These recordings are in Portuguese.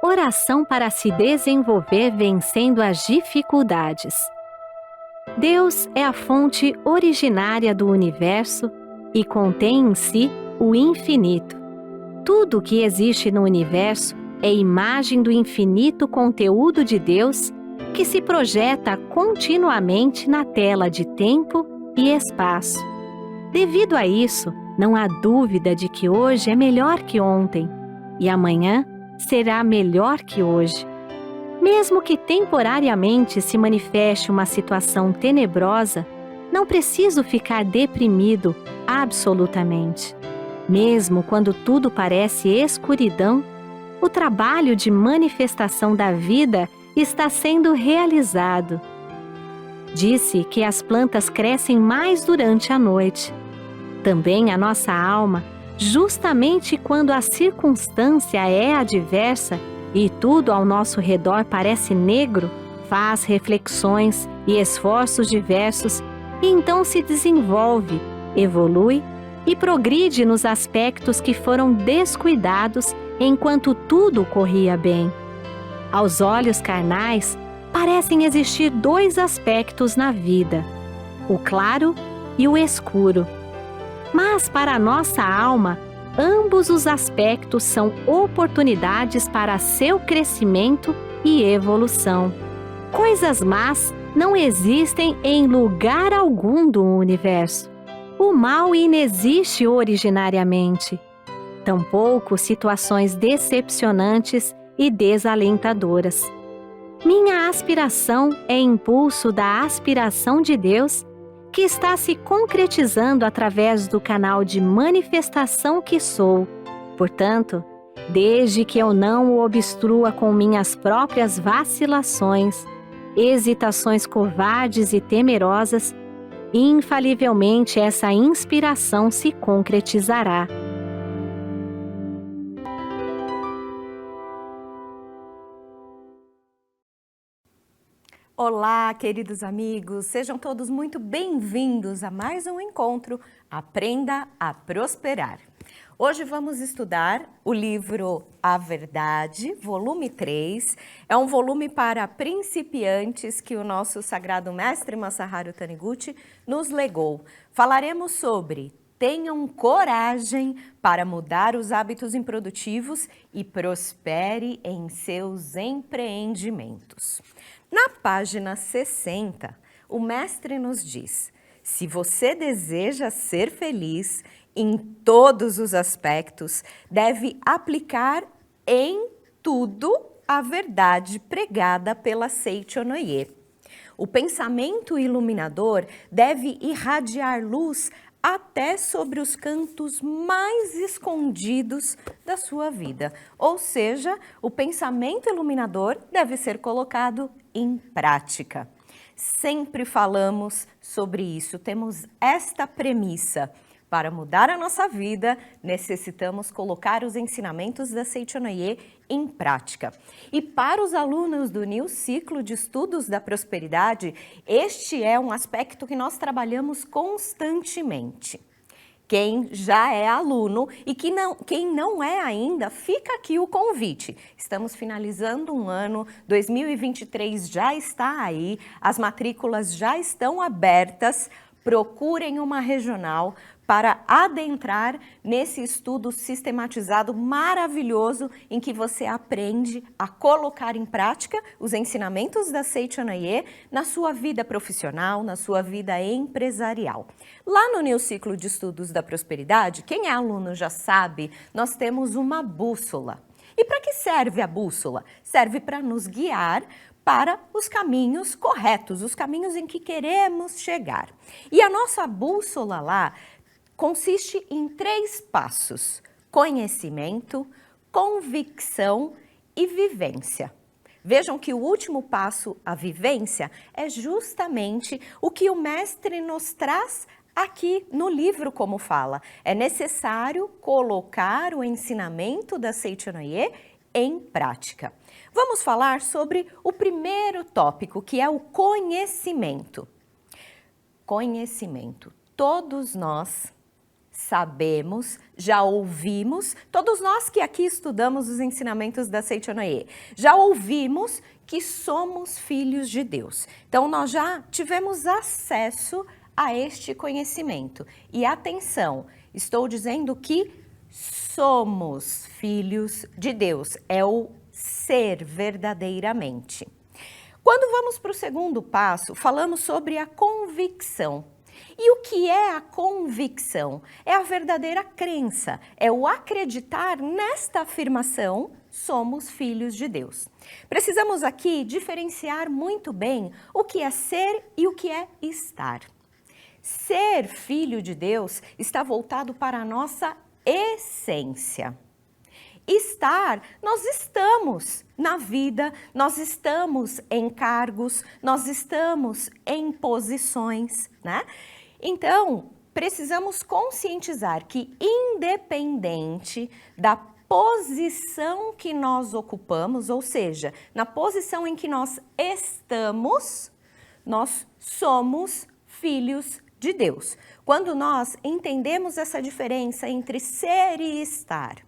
Oração para se desenvolver vencendo as dificuldades. Deus é a fonte originária do universo e contém em si o infinito. Tudo o que existe no universo é imagem do infinito conteúdo de Deus que se projeta continuamente na tela de tempo e espaço. Devido a isso, não há dúvida de que hoje é melhor que ontem e amanhã será melhor que hoje. Mesmo que temporariamente se manifeste uma situação tenebrosa, não preciso ficar deprimido absolutamente. Mesmo quando tudo parece escuridão, o trabalho de manifestação da vida está sendo realizado. Disse que as plantas crescem mais durante a noite. Também a nossa alma, justamente quando a circunstância é adversa e tudo ao nosso redor parece negro, faz reflexões e esforços diversos e então se desenvolve, evolui e progride nos aspectos que foram descuidados enquanto tudo corria bem. Aos olhos carnais, parecem existir dois aspectos na vida, o claro e o escuro. Mas para a nossa alma, ambos os aspectos são oportunidades para seu crescimento e evolução. Coisas más não existem em lugar algum do universo. O mal inexiste originariamente. Tampouco situações decepcionantes e desalentadoras. Minha aspiração é impulso da aspiração de Deus, que está se concretizando através do canal de manifestação que sou. Portanto, desde que eu não o obstrua com minhas próprias vacilações, hesitações covardes e temerosas, infalivelmente essa inspiração se concretizará. Olá, queridos amigos, sejam todos muito bem-vindos a mais um encontro Aprenda a Prosperar. Hoje vamos estudar o livro A Verdade, volume 3. É um volume para principiantes que o nosso sagrado mestre Masaharu Taniguchi nos legou. Falaremos sobre tenham coragem para mudar os hábitos improdutivos e prospere em seus empreendimentos. Na página 60, o mestre nos diz: se você deseja ser feliz em todos os aspectos, deve aplicar em tudo a verdade pregada pela Seicho no Ie. O pensamento iluminador deve irradiar luz até sobre os cantos mais escondidos da sua vida. Ou seja, o pensamento iluminador deve ser colocado em prática. Sempre falamos sobre isso, temos esta premissa. Para mudar a nossa vida, necessitamos colocar os ensinamentos da Seicho no Ie em prática. E para os alunos do New Ciclo de Estudos da Prosperidade, este é um aspecto que nós trabalhamos constantemente. Quem já é aluno e quem não é ainda, fica aqui o convite. Estamos finalizando um ano, 2023 já está aí, as matrículas já estão abertas, procurem uma regional para adentrar nesse estudo sistematizado maravilhoso em que você aprende a colocar em prática os ensinamentos da Seicho no Ie na sua vida profissional, na sua vida empresarial. Lá no New Ciclo de Estudos da Prosperidade, quem é aluno já sabe, nós temos uma bússola. E para que serve a bússola? Serve para nos guiar para os caminhos corretos, os caminhos em que queremos chegar. E a nossa bússola lá consiste em 3 passos: conhecimento, convicção e vivência. Vejam que o último passo, a vivência, é justamente o que o mestre nos traz aqui no livro, como fala. É necessário colocar o ensinamento da Seicho no Ie em prática. Vamos falar sobre o primeiro tópico, que é o conhecimento. Conhecimento. Todos nós sabemos, já ouvimos, todos nós que aqui estudamos os ensinamentos da Seichonoye, já ouvimos que somos filhos de Deus. Então, nós já tivemos acesso a este conhecimento. E atenção, estou dizendo que somos filhos de Deus, é o ser verdadeiramente. Quando vamos para o segundo passo, falamos sobre a convicção. E o que é a convicção? É a verdadeira crença, é o acreditar nesta afirmação, somos filhos de Deus. Precisamos aqui diferenciar muito bem o que é ser e o que é estar. Ser filho de Deus está voltado para a nossa essência. Estar, nós estamos na vida, nós estamos em cargos, nós estamos em posições, né? Então, precisamos conscientizar que independente da posição que nós ocupamos, ou seja, na posição em que nós estamos, nós somos filhos de Deus. Quando nós entendemos essa diferença entre ser e estar,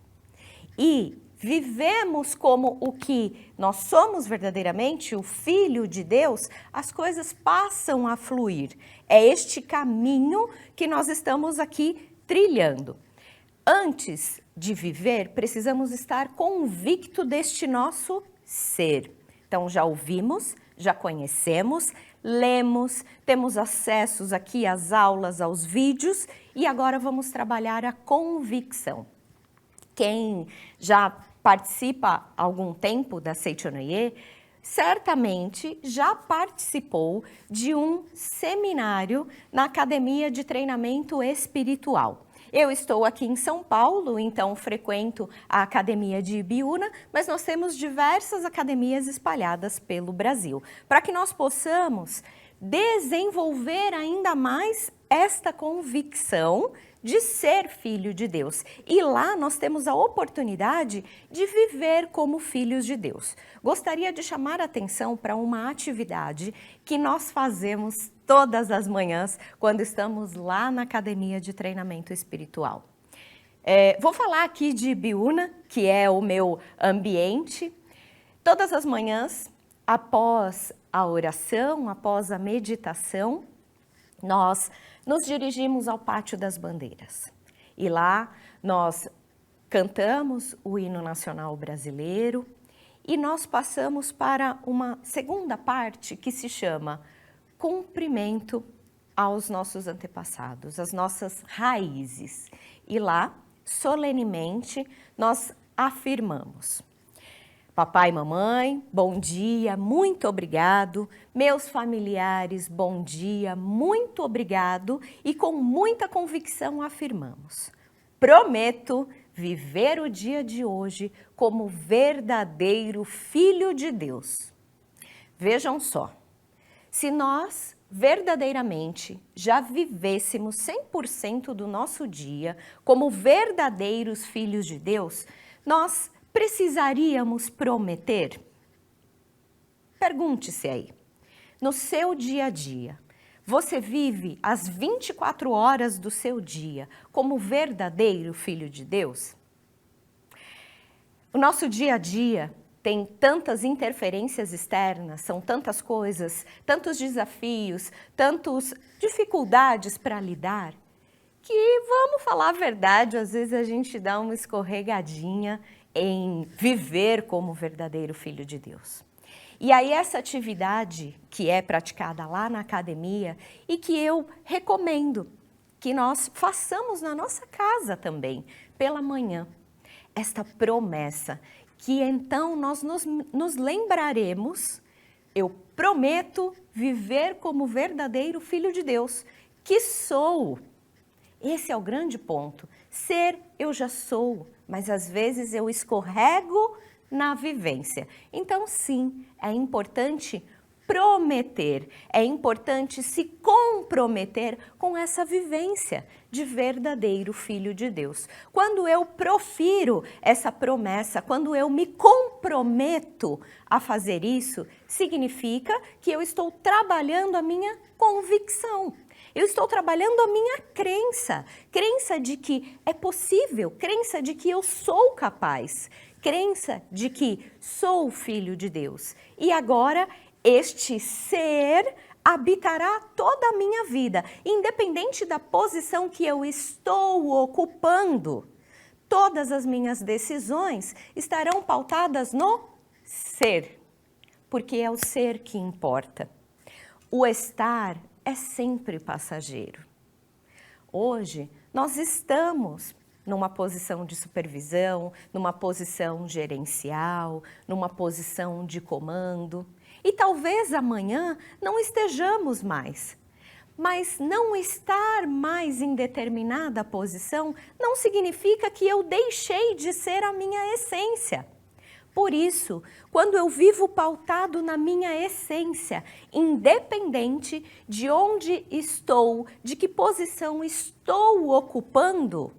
e vivemos como o que nós somos verdadeiramente, o Filho de Deus, as coisas passam a fluir. É este caminho que nós estamos aqui trilhando. Antes de viver, precisamos estar convicto deste nosso ser. Então, já ouvimos, já conhecemos, lemos, temos acessos aqui às aulas, aos vídeos, e agora vamos trabalhar a convicção. Quem já participa há algum tempo da Seichonoye, certamente já participou de um seminário na Academia de Treinamento Espiritual. Eu estou aqui em São Paulo, então frequento a Academia de Ibiúna, mas nós temos diversas academias espalhadas pelo Brasil, para que nós possamos desenvolver ainda mais esta convicção de ser filho de Deus. E lá nós temos a oportunidade de viver como filhos de Deus. Gostaria de chamar a atenção para uma atividade que nós fazemos todas as manhãs quando estamos lá na Academia de Treinamento Espiritual. Vou falar aqui de Ibiúna, que é o meu ambiente. Todas as manhãs, após a oração, após a meditação, nós nos dirigimos ao Pátio das Bandeiras. E lá nós cantamos o hino nacional brasileiro e nós passamos para uma segunda parte que se chama cumprimento aos nossos antepassados, às nossas raízes. E lá, solenemente, nós afirmamos: papai e mamãe, bom dia, muito obrigado. Meus familiares, bom dia, muito obrigado. E com muita convicção afirmamos: prometo viver o dia de hoje como verdadeiro filho de Deus. Vejam só, se nós verdadeiramente já vivêssemos 100% do nosso dia como verdadeiros filhos de Deus, nós precisaríamos prometer? Pergunte-se aí, no seu dia a dia, você vive as 24 horas do seu dia como verdadeiro filho de Deus? O nosso dia a dia tem tantas interferências externas, são tantas coisas, tantos desafios, tantas dificuldades para lidar, que, vamos falar a verdade, às vezes a gente dá uma escorregadinha em viver como verdadeiro filho de Deus. E aí essa atividade que é praticada lá na academia e que eu recomendo que nós façamos na nossa casa também, pela manhã, esta promessa que então nós nos lembraremos: eu prometo viver como verdadeiro filho de Deus, que sou. Esse é o grande ponto. Ser, eu já sou, mas às vezes eu escorrego na vivência. Então, sim, é importante prometer, é importante se comprometer com essa vivência de verdadeiro filho de Deus. Quando eu profiro essa promessa, quando eu me comprometo a fazer isso, significa que eu estou trabalhando a minha convicção. Eu estou trabalhando a minha crença. Crença de que é possível, crença de que eu sou capaz, crença de que sou filho de Deus. E agora este ser habitará toda a minha vida, independente da posição que eu estou ocupando. Todas as minhas decisões estarão pautadas no ser, porque é o ser que importa. O estar é sempre passageiro. Hoje, nós estamos numa posição de supervisão, numa posição gerencial, numa posição de comando. E talvez amanhã não estejamos mais. Mas não estar mais em determinada posição não significa que eu deixei de ser a minha essência. Por isso, quando eu vivo pautado na minha essência, independente de onde estou, de que posição estou ocupando,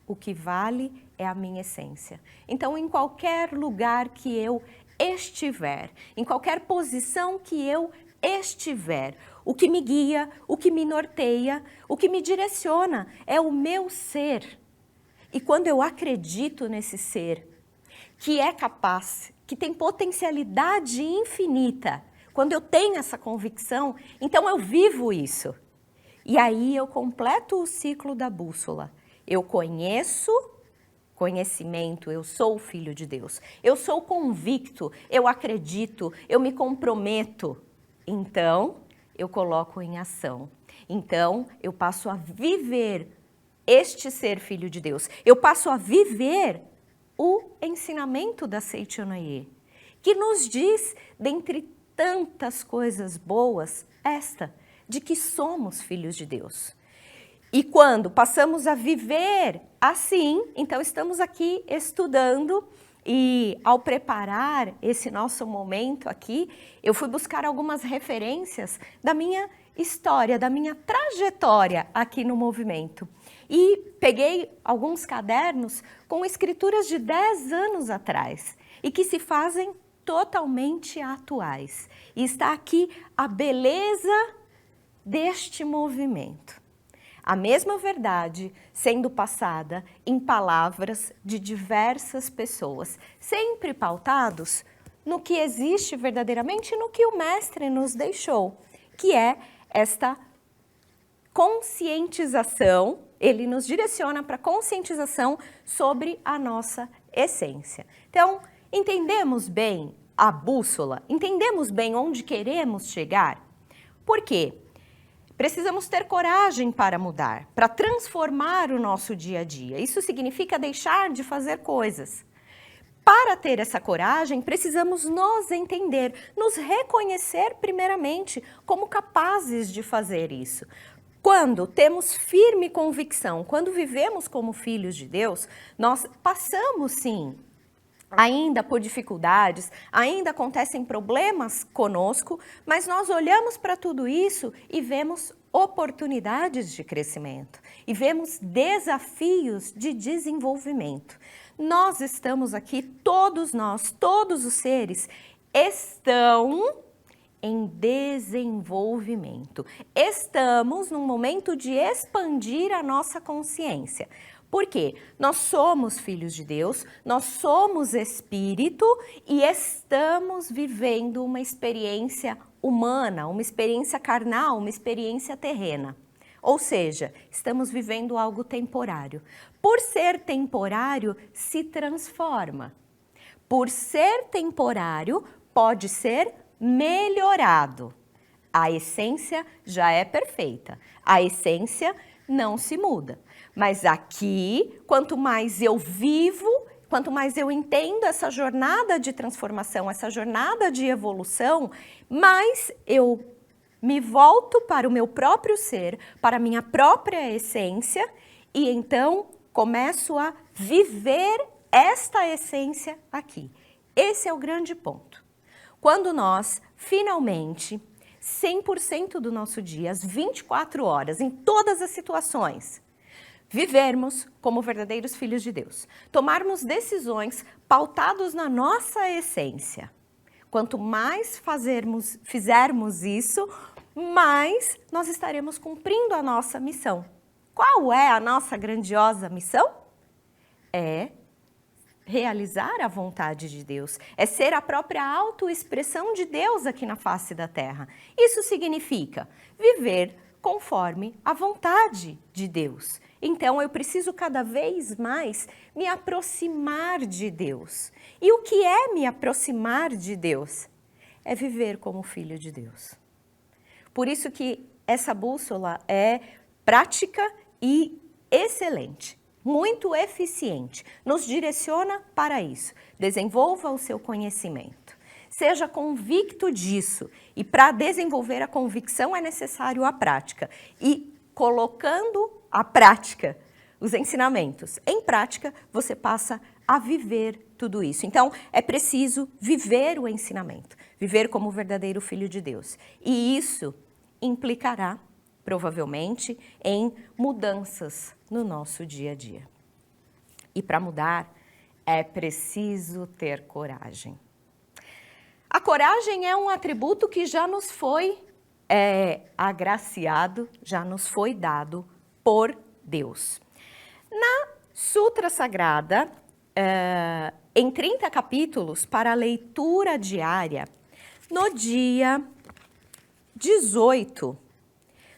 o que vale é a minha essência. Então, em qualquer lugar que eu estiver, em qualquer posição que eu estiver, o que me guia, o que me norteia, o que me direciona é o meu ser. E quando eu acredito nesse ser, que é capaz, que tem potencialidade infinita, quando eu tenho essa convicção, então eu vivo isso. E aí eu completo o ciclo da bússola. Eu conheço, conhecimento, eu sou o filho de Deus. Eu sou convicto, eu acredito, eu me comprometo. Então, eu coloco em ação. Então, eu passo a viver este ser filho de Deus. Eu passo a viver o ensinamento da Seichonoye, que nos diz, dentre tantas coisas boas, esta, de que somos filhos de Deus. E quando passamos a viver assim, então estamos aqui estudando e ao preparar esse nosso momento aqui, eu fui buscar algumas referências da minha história, da minha trajetória aqui no movimento. E peguei alguns cadernos com escrituras de 10 anos atrás e que se fazem totalmente atuais. E está aqui a beleza deste movimento. A mesma verdade sendo passada em palavras de diversas pessoas, sempre pautados no que existe verdadeiramente, no que o Mestre nos deixou, que é esta conscientização. Ele nos direciona para a conscientização sobre a nossa essência. Então, entendemos bem a bússola? Entendemos bem onde queremos chegar? Por quê? Precisamos ter coragem para mudar, para transformar o nosso dia a dia. Isso significa deixar de fazer coisas. Para ter essa coragem, precisamos nos entender, nos reconhecer primeiramente como capazes de fazer isso. Quando temos firme convicção, quando vivemos como filhos de Deus, nós passamos sim ainda por dificuldades, ainda acontecem problemas conosco, mas nós olhamos para tudo isso e vemos oportunidades de crescimento e vemos desafios de desenvolvimento. Nós estamos aqui, todos nós, todos os seres estão em desenvolvimento. Estamos num momento de expandir a nossa consciência. Por quê? Nós somos filhos de Deus, nós somos espírito e estamos vivendo uma experiência humana, uma experiência carnal, uma experiência terrena. Ou seja, estamos vivendo algo temporário. Por ser temporário, se transforma. Por ser temporário, pode ser melhorado. A essência já é perfeita. A essência não se muda. Mas aqui, quanto mais eu vivo, quanto mais eu entendo essa jornada de transformação, essa jornada de evolução, mais eu me volto para o meu próprio ser, para a minha própria essência, e então começo a viver esta essência aqui. Esse é o grande ponto. Quando nós, finalmente, 100% do nosso dia, às 24 horas, em todas as situações, vivermos como verdadeiros filhos de Deus, tomarmos decisões pautados na nossa essência. Quanto mais fizermos isso, mais nós estaremos cumprindo a nossa missão. Qual é a nossa grandiosa missão? É realizar a vontade de Deus, é ser a própria autoexpressão de Deus aqui na face da terra. Isso significa viver conforme a vontade de Deus. Então, eu preciso cada vez mais me aproximar de Deus. E o que é me aproximar de Deus? É viver como filho de Deus. Por isso que essa bússola é prática e excelente, muito eficiente, nos direciona para isso. Desenvolva o seu conhecimento. Seja convicto disso. E para desenvolver a convicção é necessário a prática. E colocando a prática, os ensinamentos em prática, você passa a viver tudo isso. Então, é preciso viver o ensinamento, viver como o verdadeiro filho de Deus. E isso implicará, provavelmente, em mudanças no nosso dia a dia. E para mudar, é preciso ter coragem. A coragem é um atributo que já nos foi agraciado, já nos foi dado por Deus. Na Sutra Sagrada, em 30 capítulos para a leitura diária, no dia 18,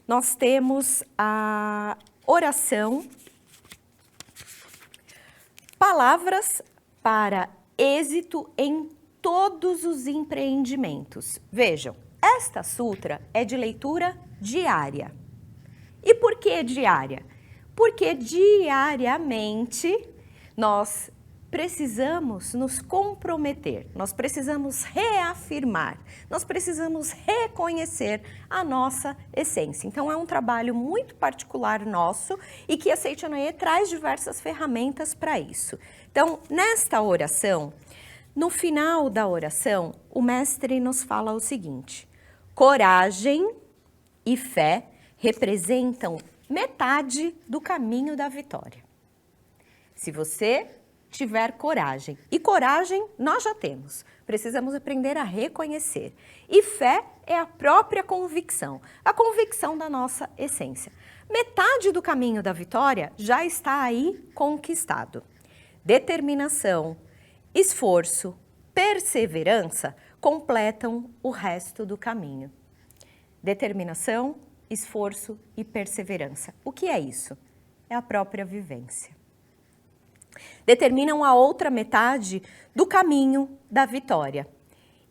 nós temos a oração Palavras para êxito em todos os empreendimentos. Vejam, esta sutra é de leitura diária. E por que diária? Porque diariamente nós precisamos nos comprometer, nós precisamos reafirmar, nós precisamos reconhecer a nossa essência. Então é um trabalho muito particular nosso e que a Seichanoye traz diversas ferramentas para isso. Então, nesta oração, no final da oração, o mestre nos fala o seguinte: coragem e fé representam metade do caminho da vitória. Se você tiver coragem, e coragem nós já temos, precisamos aprender a reconhecer. E fé é a própria convicção, a convicção da nossa essência. Metade do caminho da vitória já está aí conquistado. Determinação, esforço, perseverança completam o resto do caminho. Determinação, esforço e perseverança. O que é isso? É a própria vivência. Determinam a outra metade do caminho da vitória.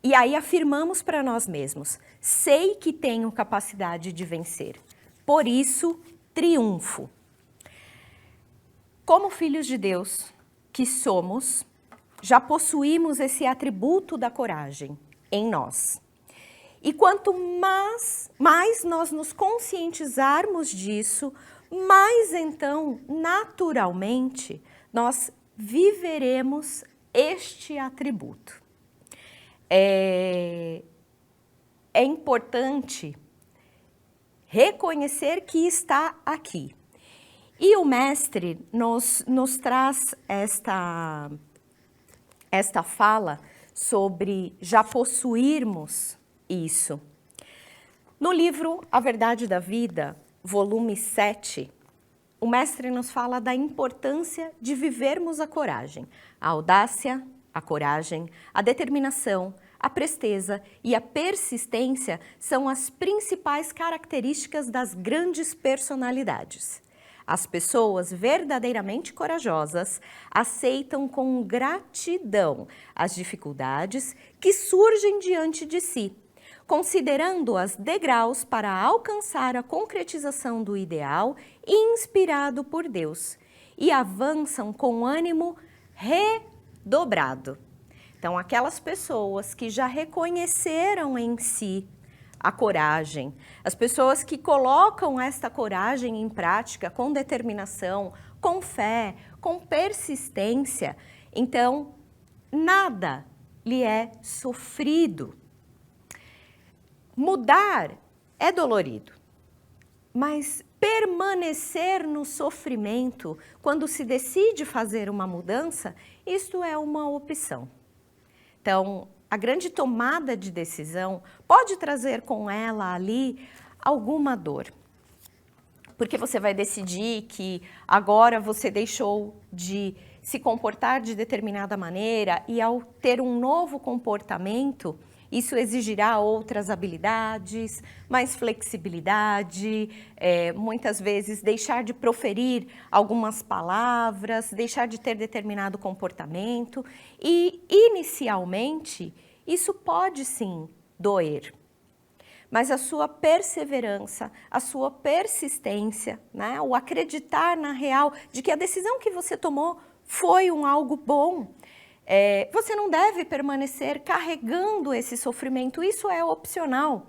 E aí afirmamos para nós mesmos: sei que tenho capacidade de vencer, por isso triunfo. Como filhos de Deus que somos, já possuímos esse atributo da coragem em nós. E quanto mais nós nos conscientizarmos disso, mais então, naturalmente, nós viveremos este atributo. É importante reconhecer que está aqui. E o mestre nos traz esta fala sobre já possuirmos isso. No livro A Verdade da Vida, volume 7, o mestre nos fala da importância de vivermos a coragem, a audácia, a coragem, a determinação, a presteza e a persistência são as principais características das grandes personalidades. As pessoas verdadeiramente corajosas aceitam com gratidão as dificuldades que surgem diante de si, considerando-as degraus para alcançar a concretização do ideal inspirado por Deus, e avançam com ânimo redobrado. Então, aquelas pessoas que já reconheceram em si a coragem, as pessoas que colocam esta coragem em prática com determinação, com fé, com persistência, então nada lhe é sofrido. Mudar é dolorido, mas permanecer no sofrimento quando se decide fazer uma mudança, isto é uma opção. Então, a grande tomada de decisão pode trazer com ela ali alguma dor. Porque você vai decidir que agora você deixou de se comportar de determinada maneira e ao ter um novo comportamento, isso exigirá outras habilidades, mais flexibilidade, muitas vezes deixar de proferir algumas palavras, deixar de ter determinado comportamento e, inicialmente, isso pode sim doer. Mas a sua perseverança, a sua persistência, né, o acreditar na real de que a decisão que você tomou foi algo bom, você não deve permanecer carregando esse sofrimento, isso é opcional.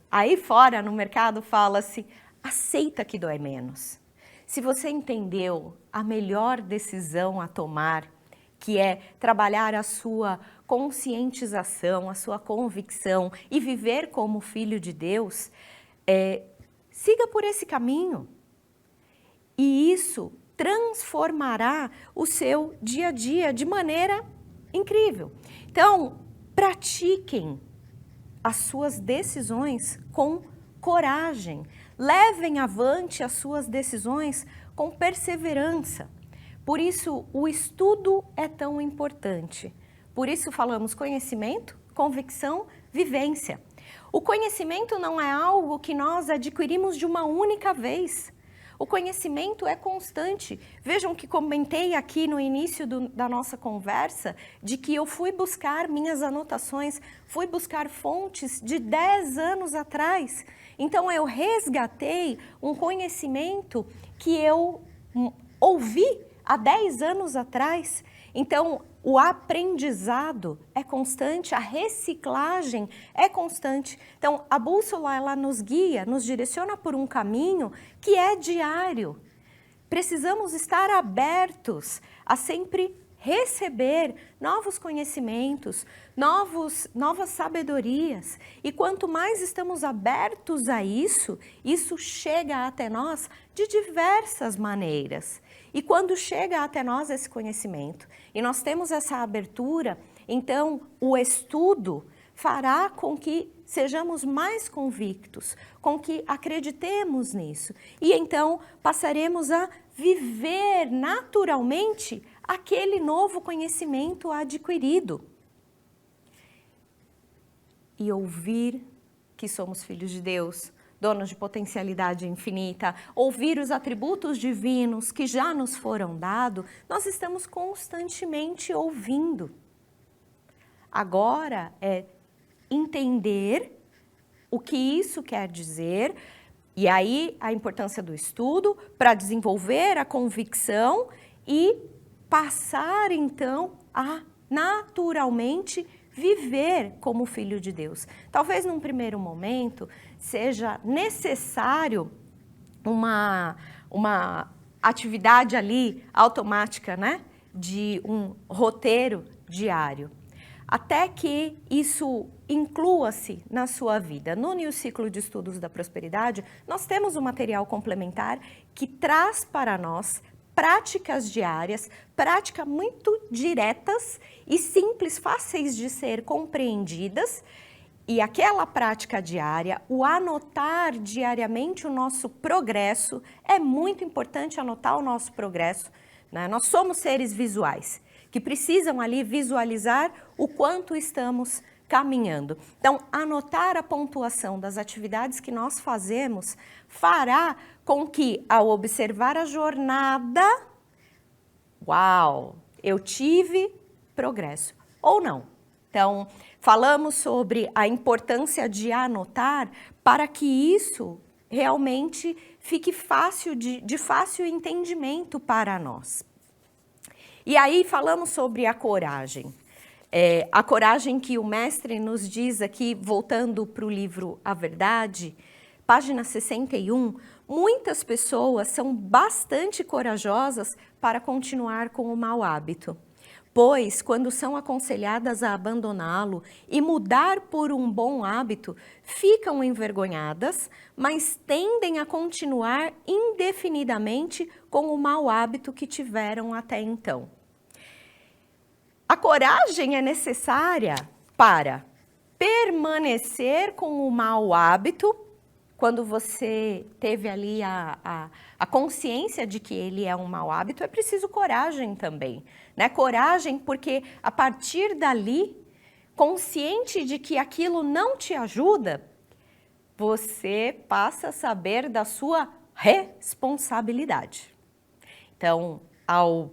Aí fora, no mercado, fala-se, aceita que dói menos. Se você entendeu a melhor decisão a tomar, que é trabalhar a sua conscientização, a sua convicção e viver como filho de Deus, siga por esse caminho. E isso transformará o seu dia a dia de maneira incrível. Então, pratiquem as suas decisões com coragem. Levem avante as suas decisões com perseverança. Por isso, o estudo é tão importante. Por isso falamos conhecimento, convicção, vivência. O conhecimento não é algo que nós adquirimos de uma única vez. O conhecimento é constante. Vejam que comentei aqui no início da nossa conversa de que eu fui buscar minhas anotações, fui buscar fontes de 10 anos atrás. Então eu resgatei um conhecimento que eu ouvi há 10 anos atrás. Então, o aprendizado é constante, a reciclagem é constante. Então, a bússola, ela nos guia, nos direciona por um caminho que é diário. Precisamos estar abertos a sempre receber novos conhecimentos, novas sabedorias. E quanto mais estamos abertos a isso, isso chega até nós de diversas maneiras. E quando chega até nós esse conhecimento e nós temos essa abertura, então o estudo fará com que sejamos mais convictos, com que acreditemos nisso. E então passaremos a viver naturalmente aquele novo conhecimento adquirido. E ouvir que somos filhos de Deus, donos de potencialidade infinita, ouvir os atributos divinos que já nos foram dados, nós estamos constantemente ouvindo. Agora é entender o que isso quer dizer, e aí a importância do estudo para desenvolver a convicção e passar então a naturalmente viver como filho de Deus. Talvez num primeiro momento seja necessário uma atividade ali automática, né? De um roteiro diário, até que isso inclua-se na sua vida. No New Ciclo de Estudos da Prosperidade, nós temos um material complementar que traz para nós práticas diárias, práticas muito diretas e simples, fáceis de ser compreendidas. E aquela prática diária, o anotar diariamente o nosso progresso, é muito importante anotar o nosso progresso, né? Nós somos seres visuais, que precisam ali visualizar o quanto estamos caminhando. Então, anotar a pontuação das atividades que nós fazemos fará com que, ao observar a jornada, uau, eu tive progresso, ou não. Então, falamos sobre a importância de anotar para que isso realmente fique fácil, de fácil entendimento para nós. E aí falamos sobre a coragem. A coragem que o mestre nos diz aqui, voltando para o livro A Verdade, página 61, muitas pessoas são bastante corajosas para continuar com o mau hábito. Pois, quando são aconselhadas a abandoná-lo e mudar por um bom hábito, ficam envergonhadas, mas tendem a continuar indefinidamente com o mau hábito que tiveram até então. A coragem é necessária para permanecer com o mau hábito, quando você teve ali a consciência de que ele é um mau hábito, é preciso coragem também, né? Coragem porque a partir dali, consciente de que aquilo não te ajuda, você passa a saber da sua responsabilidade. Então, ao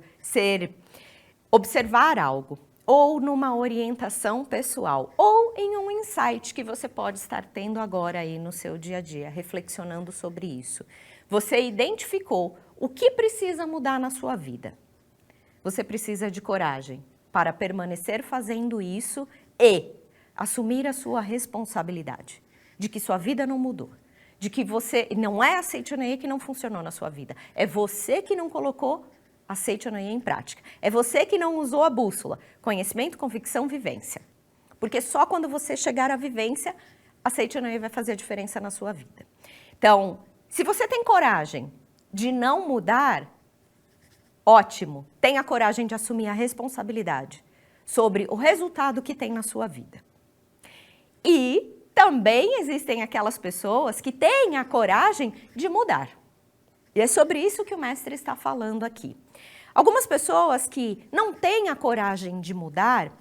observar algo, ou numa orientação pessoal, ou em um insight que você pode estar tendo agora aí no seu dia a dia, reflexionando sobre isso. Você identificou o que precisa mudar na sua vida. Você precisa de coragem para permanecer fazendo isso e assumir a sua responsabilidade de que sua vida não mudou, de que você não é a Seichonoye que não funcionou na sua vida, é você que não colocou a Seichonoye em prática. É você que não usou a bússola, conhecimento, convicção, vivência. Porque só quando você chegar à vivência, a Seichonoye vai fazer a diferença na sua vida. Então, se você tem coragem de não mudar, ótimo, tenha coragem de assumir a responsabilidade sobre o resultado que tem na sua vida. E também existem aquelas pessoas que têm a coragem de mudar. E é sobre isso que o mestre está falando aqui. Algumas pessoas que não têm a coragem de mudar,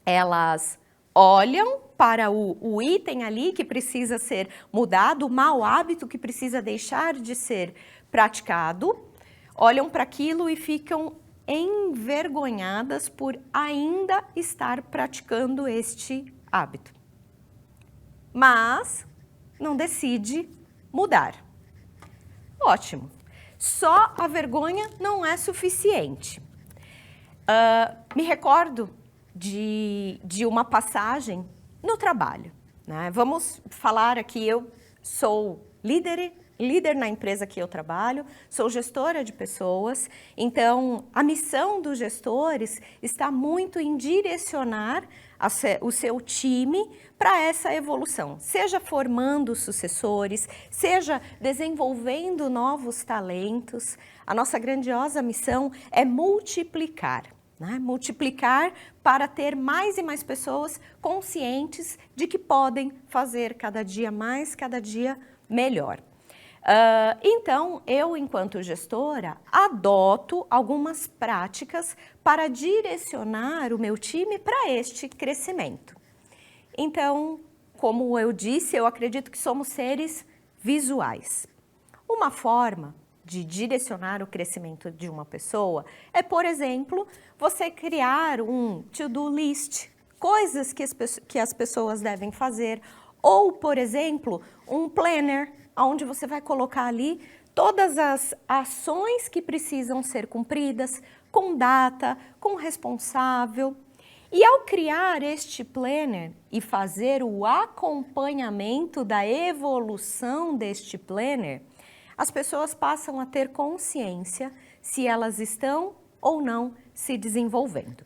elas olham para o item ali que precisa ser mudado, o mau hábito que precisa deixar de ser praticado, olham para aquilo e ficam envergonhadas por ainda estar praticando este hábito. Mas não decide mudar. Ótimo. Só a vergonha não é suficiente. Me recordo de uma passagem no trabalho, né? Vamos falar aqui, eu sou líder na empresa que eu trabalho, sou gestora de pessoas, então a missão dos gestores está muito em direcionar o seu time para essa evolução, seja formando sucessores, seja desenvolvendo novos talentos. A nossa grandiosa missão é multiplicar, né? Multiplicar para ter mais e mais pessoas conscientes de que podem fazer cada dia mais, cada dia melhor. Então, eu, enquanto gestora, adoto algumas práticas para direcionar o meu time para este crescimento. Então, como eu disse, eu acredito que somos seres visuais. Uma forma de direcionar o crescimento de uma pessoa é, por exemplo, você criar um to-do list, coisas que as pessoas devem fazer, ou, por exemplo, um planner, onde você vai colocar ali todas as ações que precisam ser cumpridas, com data, com responsável. E ao criar este planner e fazer o acompanhamento da evolução deste planner, as pessoas passam a ter consciência se elas estão ou não se desenvolvendo.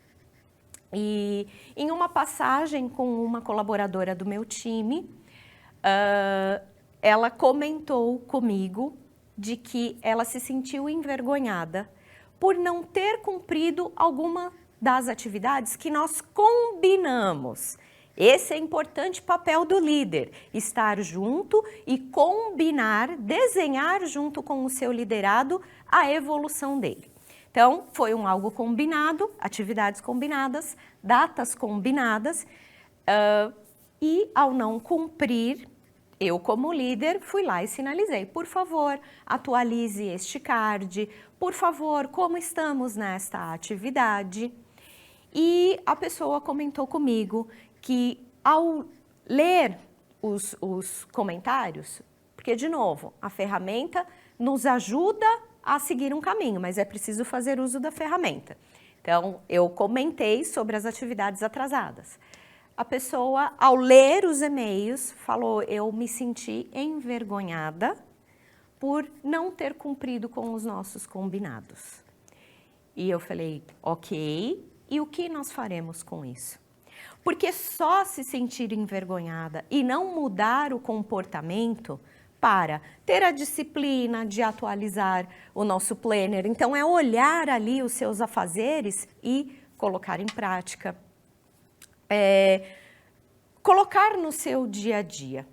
E em uma passagem com uma colaboradora do meu time, ela comentou comigo de que ela se sentiu envergonhada por não ter cumprido alguma das atividades que nós combinamos. Esse é o importante papel do líder, estar junto e combinar, desenhar junto com o seu liderado a evolução dele. Então, foi algo combinado, atividades combinadas, datas combinadas, e ao não cumprir, eu, como líder, fui lá e sinalizei, por favor, atualize este card, por favor, como estamos nesta atividade? E a pessoa comentou comigo que ao ler os comentários, porque, de novo, a ferramenta nos ajuda a seguir um caminho, mas é preciso fazer uso da ferramenta. Então, eu comentei sobre as atividades atrasadas. A pessoa, ao ler os e-mails, falou, eu me senti envergonhada por não ter cumprido com os nossos combinados. E eu falei, ok, e o que nós faremos com isso? Porque só se sentir envergonhada e não mudar o comportamento para ter a disciplina de atualizar o nosso planner. Então, é olhar ali os seus afazeres e colocar em prática, colocar no seu dia a dia.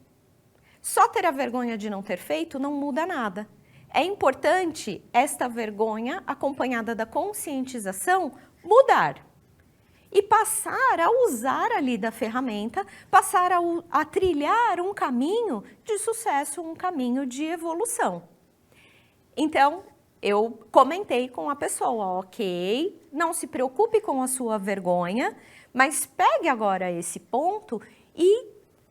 Só ter a vergonha de não ter feito não muda nada. É importante esta vergonha, acompanhada da conscientização, mudar. E passar a usar ali da ferramenta, passar a trilhar um caminho de sucesso, um caminho de evolução. Então, eu comentei com a pessoa, ok, não se preocupe com a sua vergonha, mas pegue agora esse ponto e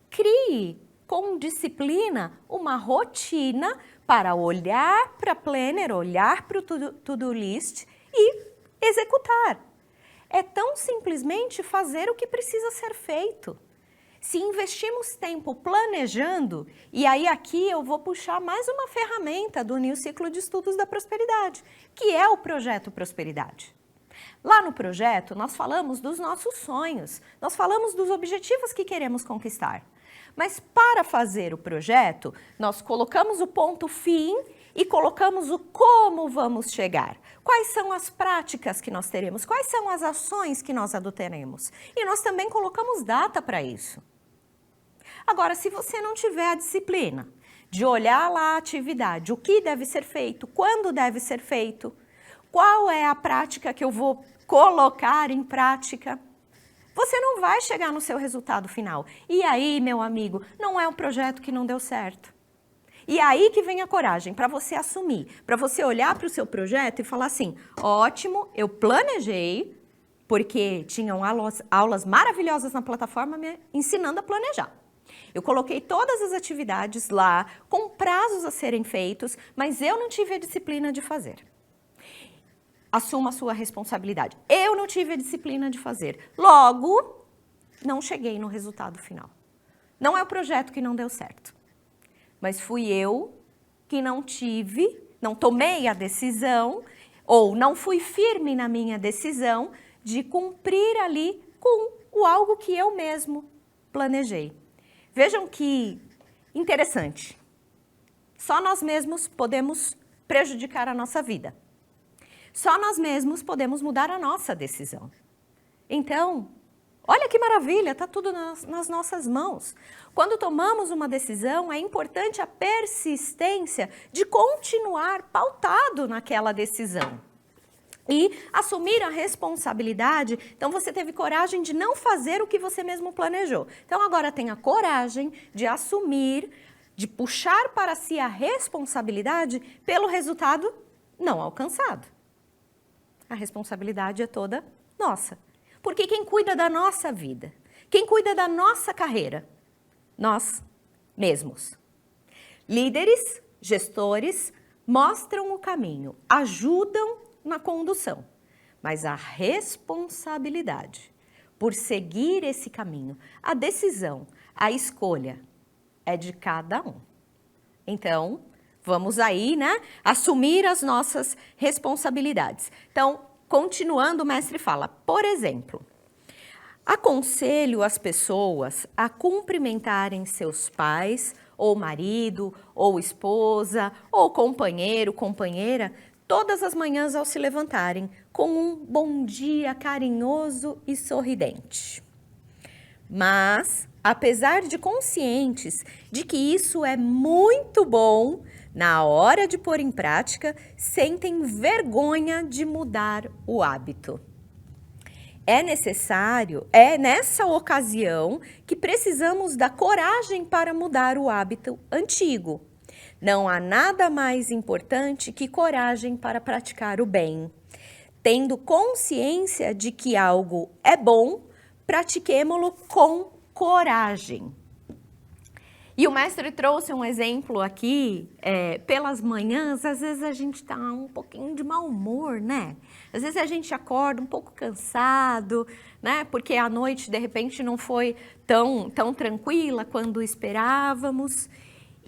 crie com disciplina uma rotina para olhar para a planner, olhar para o to-do list e executar. É tão simplesmente fazer o que precisa ser feito. Se investimos tempo planejando, e aí aqui eu vou puxar mais uma ferramenta do New Ciclo de Estudos da Prosperidade, que é o Projeto Prosperidade. Lá no projeto nós falamos dos nossos sonhos, nós falamos dos objetivos que queremos conquistar. Mas para fazer o projeto, nós colocamos o ponto fim e colocamos o como vamos chegar. Quais são as práticas que nós teremos? Quais são as ações que nós adotaremos? E nós também colocamos data para isso. Agora, se você não tiver a disciplina de olhar lá a atividade, o que deve ser feito, quando deve ser feito, qual é a prática que eu vou colocar em prática, você não vai chegar no seu resultado final. E aí, meu amigo, não é um projeto que não deu certo. E aí que vem a coragem, para você assumir, para você olhar para o seu projeto e falar assim, ótimo, eu planejei, porque tinham aulas maravilhosas na plataforma me ensinando a planejar. Eu coloquei todas as atividades lá, com prazos a serem feitos, mas eu não tive a disciplina de fazer. Assuma a sua responsabilidade. Eu não tive a disciplina de fazer. Logo, não cheguei no resultado final. Não é o projeto que não deu certo. Mas fui eu que não tomei a decisão, ou não fui firme na minha decisão de cumprir ali com o algo que eu mesmo planejei. Vejam que interessante. Só nós mesmos podemos prejudicar a nossa vida. Só nós mesmos podemos mudar a nossa decisão. Então, olha que maravilha, está tudo nas nossas mãos. Quando tomamos uma decisão, é importante a persistência de continuar pautado naquela decisão. E assumir a responsabilidade, então você teve coragem de não fazer o que você mesmo planejou. Então agora tenha coragem de assumir, de puxar para si a responsabilidade pelo resultado não alcançado. A responsabilidade é toda nossa. Porque quem cuida da nossa vida, quem cuida da nossa carreira, nós mesmos. Líderes, gestores, mostram o caminho, ajudam na condução, mas a responsabilidade por seguir esse caminho, a decisão, a escolha é de cada um. Então, vamos aí, né, assumir as nossas responsabilidades. Então, continuando, o mestre fala, por exemplo, aconselho as pessoas a cumprimentarem seus pais, ou marido, ou esposa, ou companheiro, companheira, todas as manhãs ao se levantarem, com um bom dia carinhoso e sorridente. Mas, apesar de conscientes de que isso é muito bom, na hora de pôr em prática, sentem vergonha de mudar o hábito. É nessa ocasião que precisamos da coragem para mudar o hábito antigo. Não há nada mais importante que coragem para praticar o bem. Tendo consciência de que algo é bom, pratiquemo-lo com coragem. E o mestre trouxe um exemplo aqui, pelas manhãs, às vezes a gente está um pouquinho de mau humor, né? Às vezes a gente acorda um pouco cansado, né? Porque a noite, de repente, não foi tão tranquila quando esperávamos.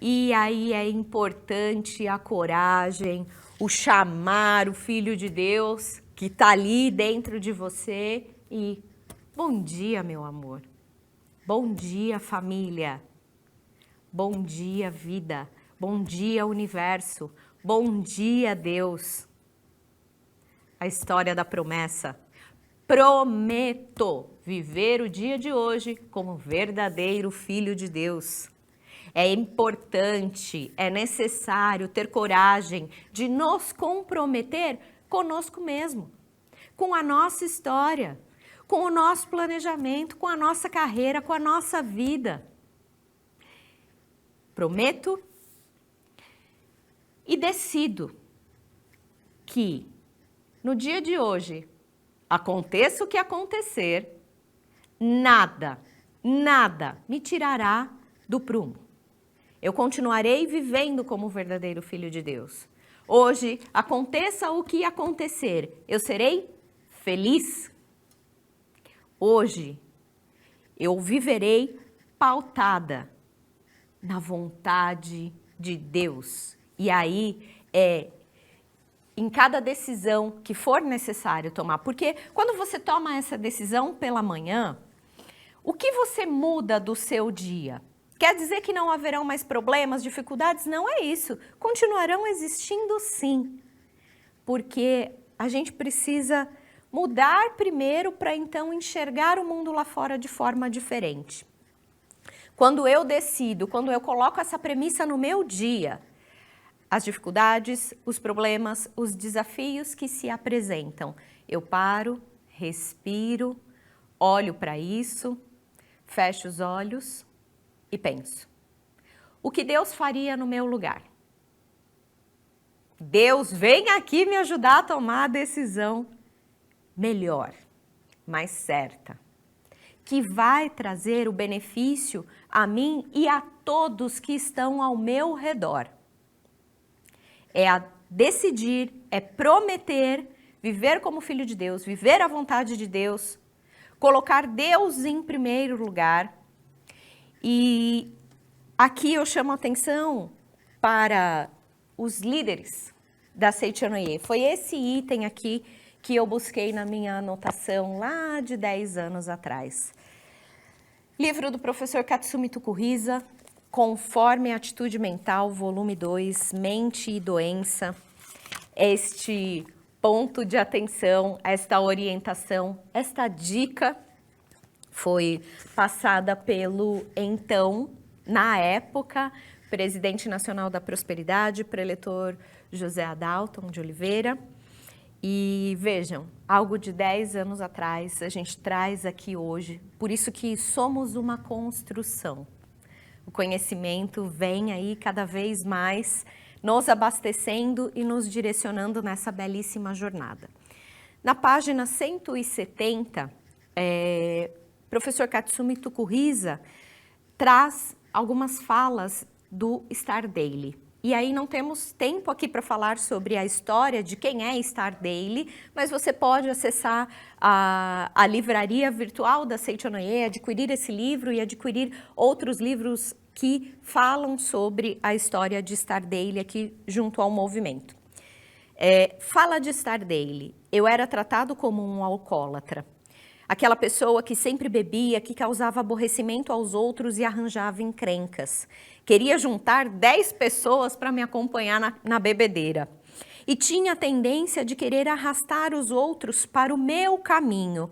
E aí é importante a coragem, o chamar o Filho de Deus que está ali dentro de você e bom dia, meu amor. Bom dia, família. Bom dia, vida. Bom dia, universo. Bom dia, Deus. A história da promessa. Prometo viver o dia de hoje como verdadeiro filho de Deus. É importante, é necessário ter coragem de nos comprometer conosco mesmo, com a nossa história, com o nosso planejamento, com a nossa carreira, com a nossa vida. Prometo e decido que no dia de hoje, aconteça o que acontecer, nada me tirará do prumo. Eu continuarei vivendo como verdadeiro filho de Deus. Hoje, aconteça o que acontecer, eu serei feliz. Hoje, eu viverei pautada na vontade de Deus. E aí, em cada decisão que for necessário tomar. Porque quando você toma essa decisão pela manhã, o que você muda do seu dia? Quer dizer que não haverão mais problemas, dificuldades? Não é isso. Continuarão existindo sim. Porque a gente precisa mudar primeiro para então enxergar o mundo lá fora de forma diferente. Quando eu decido, quando eu coloco essa premissa no meu dia, as dificuldades, os problemas, os desafios que se apresentam, eu paro, respiro, olho para isso, fecho os olhos e penso. O que Deus faria no meu lugar? Deus, vem aqui me ajudar a tomar a decisão melhor, mais certa, que vai trazer o benefício a mim e a todos que estão ao meu redor. É decidir, é prometer, viver como filho de Deus, viver a vontade de Deus, colocar Deus em primeiro lugar. E aqui eu chamo a atenção para os líderes da Seichonoye. Foi esse item aqui que eu busquei na minha anotação lá de 10 anos atrás. Livro do professor Katsumi Tukuhisa, Conforme a Atitude Mental, volume 2, Mente e Doença. Este ponto de atenção, esta orientação, esta dica foi passada pelo então, na época, presidente nacional da Prosperidade, preletor José Adalton de Oliveira. E vejam, algo de 10 anos atrás, a gente traz aqui hoje, por isso que somos uma construção. O conhecimento vem aí cada vez mais nos abastecendo e nos direcionando nessa belíssima jornada. Na página 170, professor Katsumi Tukuhisa traz algumas falas do Star Daily. E aí não temos tempo aqui para falar sobre a história de quem é Star Daily, mas você pode acessar a livraria virtual da Seichonoye, adquirir esse livro e adquirir outros livros que falam sobre a história de Star Daily aqui junto ao movimento. Fala de Star Daily. Eu era tratado como um alcoólatra. Aquela pessoa que sempre bebia, que causava aborrecimento aos outros e arranjava encrencas. Queria juntar 10 pessoas para me acompanhar na bebedeira. E tinha a tendência de querer arrastar os outros para o meu caminho.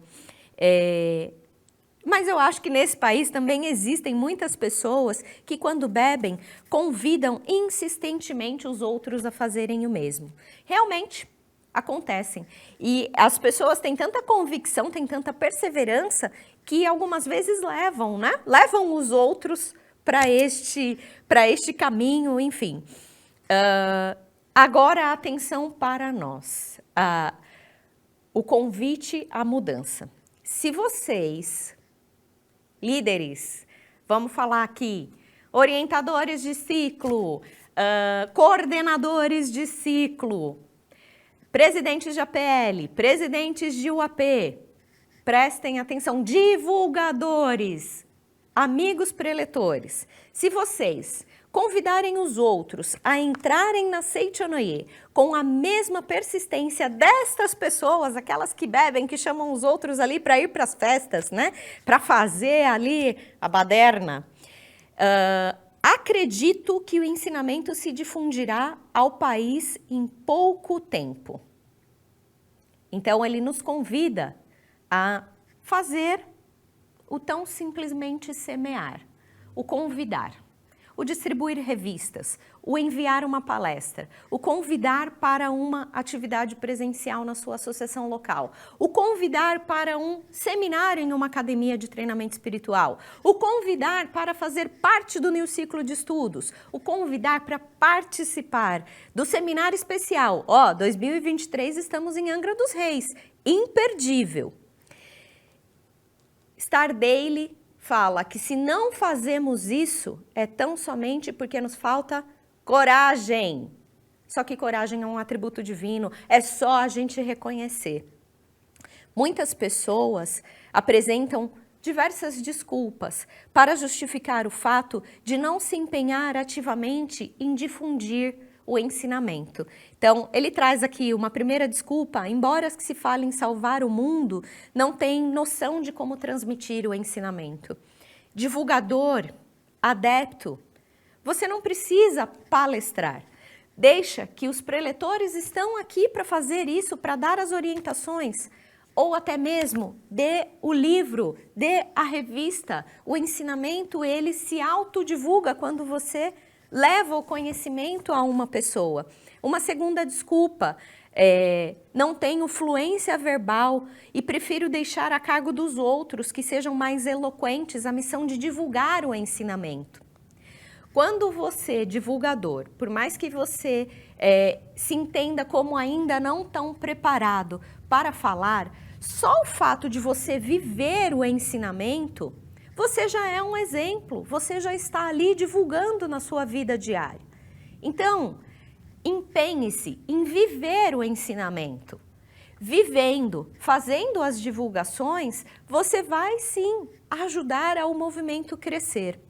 Mas eu acho que nesse país também existem muitas pessoas que, quando bebem, convidam insistentemente os outros a fazerem o mesmo. Realmente acontecem. E as pessoas têm tanta convicção, têm tanta perseverança, que algumas vezes levam, né? Levam os outros para este caminho, enfim. Agora, atenção para nós. O convite à mudança. Se vocês, líderes, vamos falar aqui, orientadores de ciclo, coordenadores de ciclo, presidentes de APL, presidentes de UAP, prestem atenção, divulgadores, amigos preletores, se vocês convidarem os outros a entrarem na Seichonoye com a mesma persistência destas pessoas, aquelas que bebem, que chamam os outros ali para ir para as festas, né? Para fazer ali a baderna, acredito que o ensinamento se difundirá ao país em pouco tempo. Então, ele nos convida a fazer o tão simplesmente semear, o convidar, o distribuir revistas, o enviar uma palestra, o convidar para uma atividade presencial na sua associação local, o convidar para um seminário em uma academia de treinamento espiritual, o convidar para fazer parte do New Ciclo de Estudos, o convidar para participar do seminário especial. 2023 estamos em Angra dos Reis, imperdível. Star Daily fala que se não fazemos isso, é tão somente porque nos falta coragem. Só que coragem é um atributo divino, é só a gente reconhecer. Muitas pessoas apresentam diversas desculpas para justificar o fato de não se empenhar ativamente em difundir o ensinamento. Então, ele traz aqui uma primeira desculpa: embora se fale em salvar o mundo, não tem noção de como transmitir o ensinamento. Divulgador, adepto, você não precisa palestrar. Deixa que os preletores estão aqui para fazer isso, para dar as orientações, ou até mesmo dê o livro, dê a revista. O ensinamento, ele se autodivulga quando você leva o conhecimento a uma pessoa. Uma segunda desculpa: não tenho fluência verbal e prefiro deixar a cargo dos outros que sejam mais eloquentes a missão de divulgar o ensinamento. Quando você, divulgador, por mais que você se entenda como ainda não tão preparado para falar, só o fato de você viver o ensinamento, você já é um exemplo, você já está ali divulgando na sua vida diária. Então, empenhe-se em viver o ensinamento. Vivendo, fazendo as divulgações, você vai sim ajudar ao movimento crescer.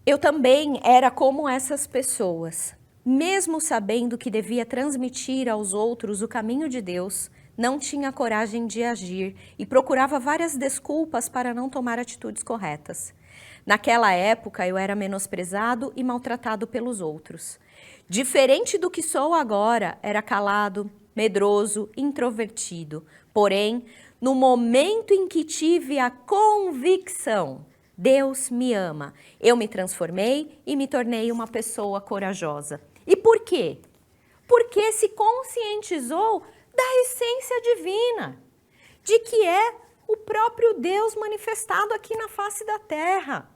Eu também era como essas pessoas. Mesmo sabendo que devia transmitir aos outros o caminho de Deus, não tinha coragem de agir e procurava várias desculpas para não tomar atitudes corretas. Naquela época, eu era menosprezado e maltratado pelos outros. Diferente do que sou agora, era calado, medroso, introvertido. Porém, no momento em que tive a convicção, Deus me ama, eu me transformei e me tornei uma pessoa corajosa. E por quê? Porque se conscientizou da essência divina, de que é o próprio Deus manifestado aqui na face da terra.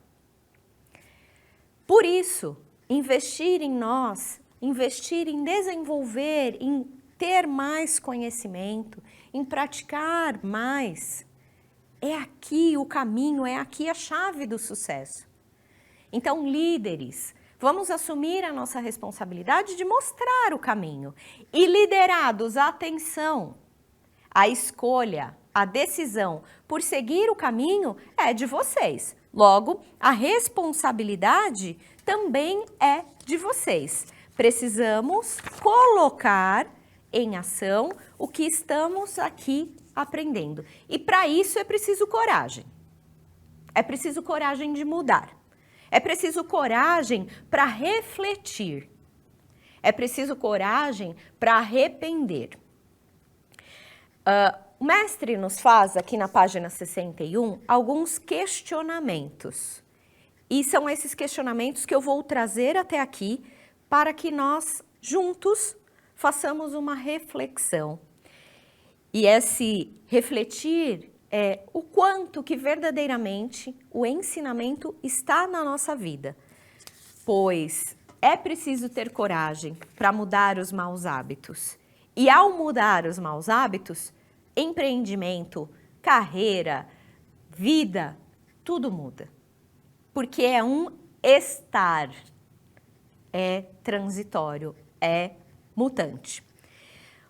Por isso, investir em nós, investir em desenvolver, em ter mais conhecimento, em praticar mais, é aqui o caminho, é aqui a chave do sucesso. Então, líderes, vamos assumir a nossa responsabilidade de mostrar o caminho. E liderados, atenção, a escolha, a decisão por seguir o caminho é de vocês. Logo, a responsabilidade também é de vocês. Precisamos colocar em ação o que estamos aqui aprendendo. E para isso é preciso coragem. É preciso coragem de mudar. É preciso coragem para refletir. É preciso coragem para arrepender. O mestre nos faz, aqui na página 61, alguns questionamentos. E são esses questionamentos que eu vou trazer até aqui para que nós, juntos, façamos uma reflexão. E esse refletir é o quanto que verdadeiramente o ensinamento está na nossa vida. Pois é preciso ter coragem para mudar os maus hábitos. E ao mudar os maus hábitos, empreendimento, carreira, vida, tudo muda. Porque é um estar, é transitório, é mutante.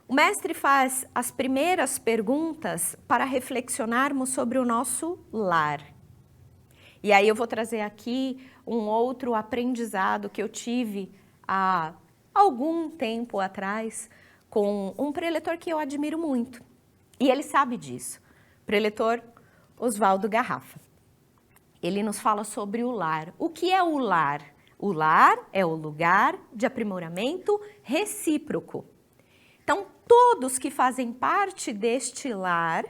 O mestre faz as primeiras perguntas para reflexionarmos sobre o nosso lar. E aí eu vou trazer aqui um outro aprendizado que eu tive há algum tempo atrás com um preletor que eu admiro muito. E ele sabe disso, preletor Oswaldo Garrafa. Ele nos fala sobre o lar. O que é o lar? O lar é o lugar de aprimoramento recíproco. Então, todos que fazem parte deste lar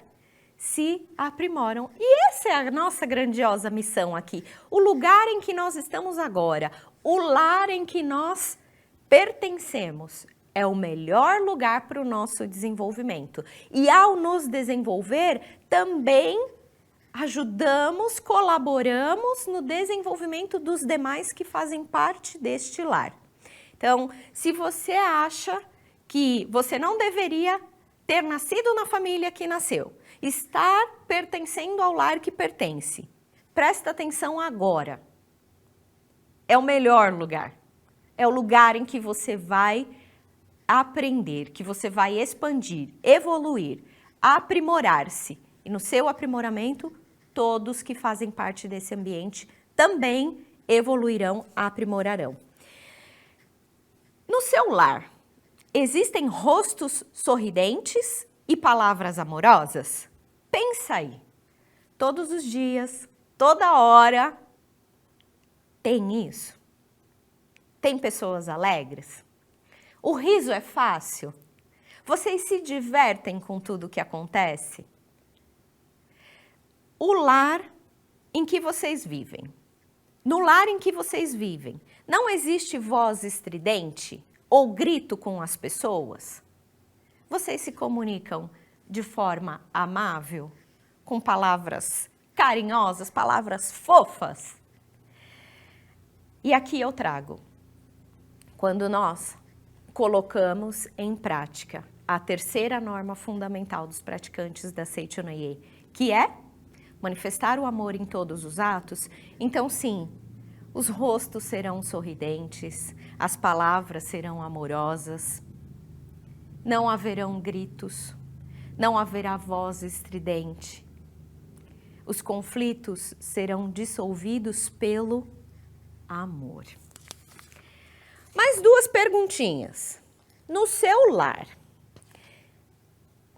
se aprimoram. E essa é a nossa grandiosa missão aqui. O lugar em que nós estamos agora, o lar em que nós pertencemos, é o melhor lugar para o nosso desenvolvimento. E ao nos desenvolver, também ajudamos, colaboramos no desenvolvimento dos demais que fazem parte deste lar. Então, se você acha que você não deveria ter nascido na família que nasceu, estar pertencendo ao lar que pertence, presta atenção agora. É o melhor lugar. É o lugar em que você vai aprender, que você vai expandir, evoluir, aprimorar-se. E no seu aprimoramento, todos que fazem parte desse ambiente também evoluirão, aprimorarão. No seu lar, existem rostos sorridentes e palavras amorosas? Pensa aí. Todos os dias, toda hora, tem isso? Tem pessoas alegres? O riso é fácil? Vocês se divertem com tudo o que acontece? O lar em que vocês vivem. No lar em que vocês vivem, não existe voz estridente ou grito com as pessoas? Vocês se comunicam de forma amável, com palavras carinhosas, palavras fofas? E aqui eu trago, quando nós colocamos em prática a terceira norma fundamental dos praticantes da Seichonoye, que é manifestar o amor em todos os atos, então sim, os rostos serão sorridentes, as palavras serão amorosas, não haverão gritos, não haverá voz estridente. Os conflitos serão dissolvidos pelo amor. Mais duas perguntinhas. No seu lar,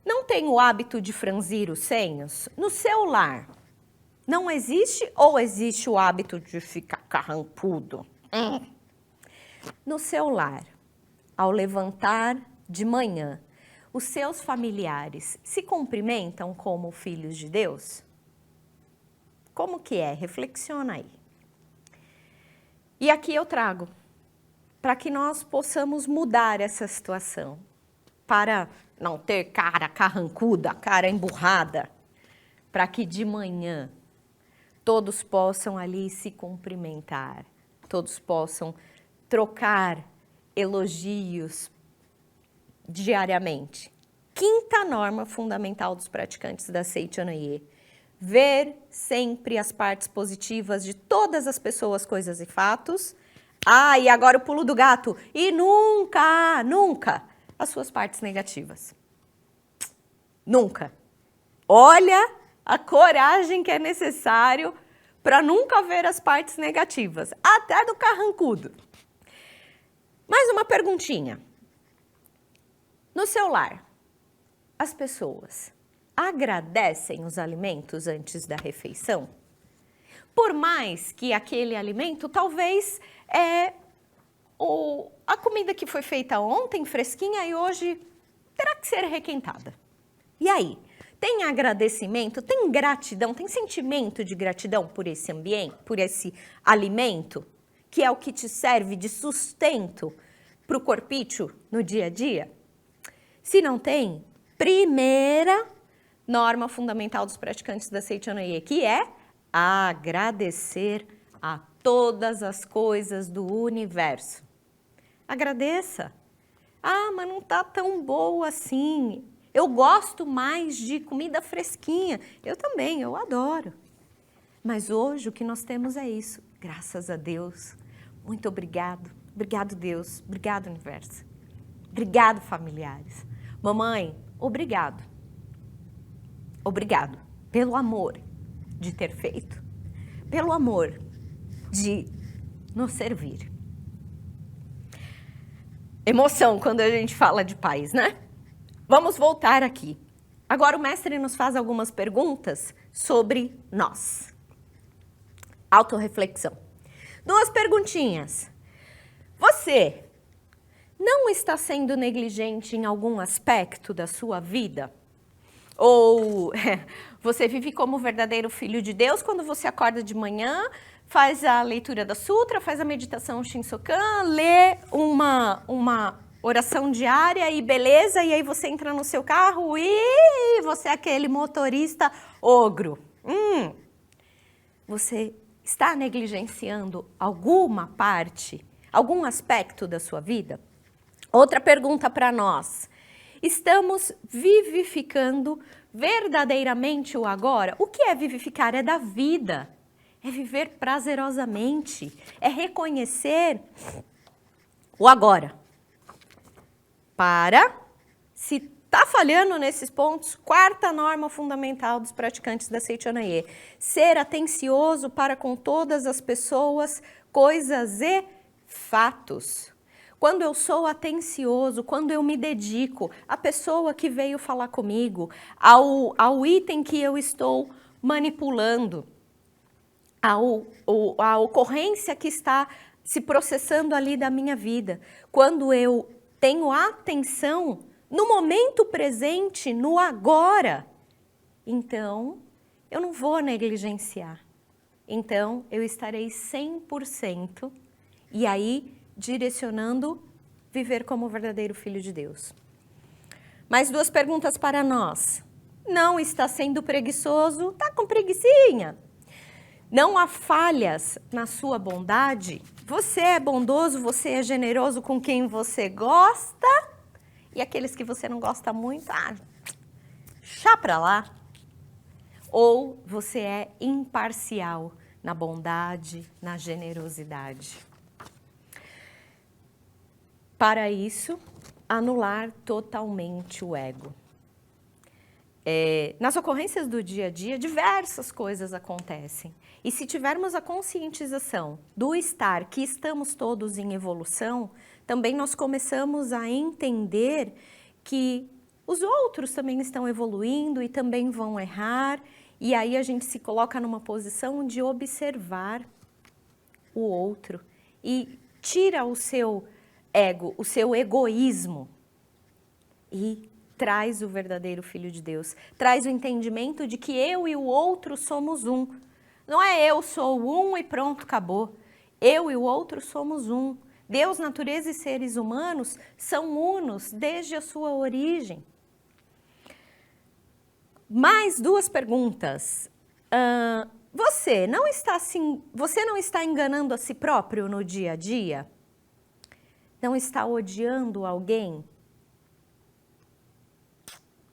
não tem o hábito de franzir os senhos? No seu lar, não existe ou existe o hábito de ficar carrancudo? No seu lar, ao levantar de manhã, os seus familiares se cumprimentam como filhos de Deus? Como que é? Reflexiona aí. E aqui eu trago, para que nós possamos mudar essa situação, para não ter cara carrancuda, cara emburrada, para que de manhã todos possam ali se cumprimentar, todos possam trocar elogios diariamente. Quinta norma fundamental dos praticantes da Seichonoye: ver sempre as partes positivas de todas as pessoas, coisas e fatos. E agora o pulo do gato. E nunca, nunca as suas partes negativas. Nunca. Olha a coragem que é necessário para nunca ver as partes negativas, até do carrancudo. Mais uma perguntinha. No seu lar, as pessoas agradecem os alimentos antes da refeição? Por mais que aquele alimento talvez a comida que foi feita ontem, fresquinha, e hoje terá que ser requentada. E aí? Tem agradecimento, tem gratidão, tem sentimento de gratidão por esse ambiente, por esse alimento, que é o que te serve de sustento para o corpício no dia a dia? Se não tem, primeira norma fundamental dos praticantes da Seichonoye, que é agradecer a todas as coisas do universo. Agradeça. Mas não tá tão boa assim. Eu gosto mais de comida fresquinha. Eu também, eu adoro. Mas hoje o que nós temos é isso. Graças a Deus. Muito obrigado. Obrigado, Deus. Obrigado, universo. Obrigado, familiares. Mamãe, obrigado. Obrigado pelo amor de ter feito. Pelo amor de nos servir. Emoção quando a gente fala de pais, né? Vamos voltar aqui. Agora o mestre nos faz algumas perguntas sobre nós. Autorreflexão. Duas perguntinhas. Você não está sendo negligente em algum aspecto da sua vida? Ou você vive como verdadeiro filho de Deus quando você acorda de manhã, faz a leitura da Sutra, faz a meditação Shinsokan, lê uma oração diária e beleza, e aí você entra no seu carro e você é aquele motorista ogro. Você está negligenciando alguma parte, algum aspecto da sua vida? Outra pergunta para nós. Estamos vivificando verdadeiramente o agora? O que é vivificar? É da vida. É viver prazerosamente. É reconhecer o agora. Se está falhando nesses pontos, quarta norma fundamental dos praticantes da Seichonaye: ser atencioso para com todas as pessoas, coisas e fatos. Quando eu sou atencioso, quando eu me dedico à pessoa que veio falar comigo, ao item que eu estou manipulando, a ocorrência que está se processando ali da minha vida, quando eu tenho atenção no momento presente, no agora, então eu não vou negligenciar. Então eu estarei 100% e aí direcionando viver como verdadeiro filho de Deus. Mais duas perguntas para nós. Não está sendo preguiçoso? Está com preguicinha? Não há falhas na sua bondade? Você é bondoso, você é generoso com quem você gosta? E aqueles que você não gosta muito, chá pra lá. Ou você é imparcial na bondade, na generosidade? Para isso, anular totalmente o ego. Nas ocorrências do dia a dia, diversas coisas acontecem. E se tivermos a conscientização do estar, que estamos todos em evolução, também nós começamos a entender que os outros também estão evoluindo e também vão errar. E aí a gente se coloca numa posição de observar o outro e tira o seu ego, o seu egoísmo e traz o verdadeiro Filho de Deus. Traz o entendimento de que eu e o outro somos um. Não é eu sou um e pronto, acabou. Eu e o outro somos um. Deus, natureza e seres humanos são unos desde a sua origem. Mais duas perguntas. Você não está enganando a si próprio no dia a dia? Não está odiando alguém?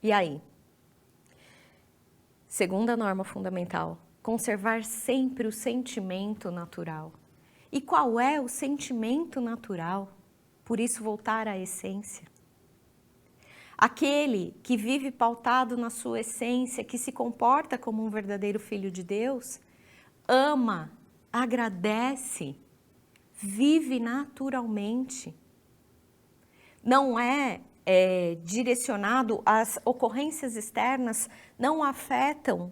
E aí? Segunda norma fundamental: conservar sempre o sentimento natural. E qual é o sentimento natural? Por isso, voltar à essência. Aquele que vive pautado na sua essência, que se comporta como um verdadeiro filho de Deus, ama, agradece, vive naturalmente. Não é direcionado, às ocorrências externas não afetam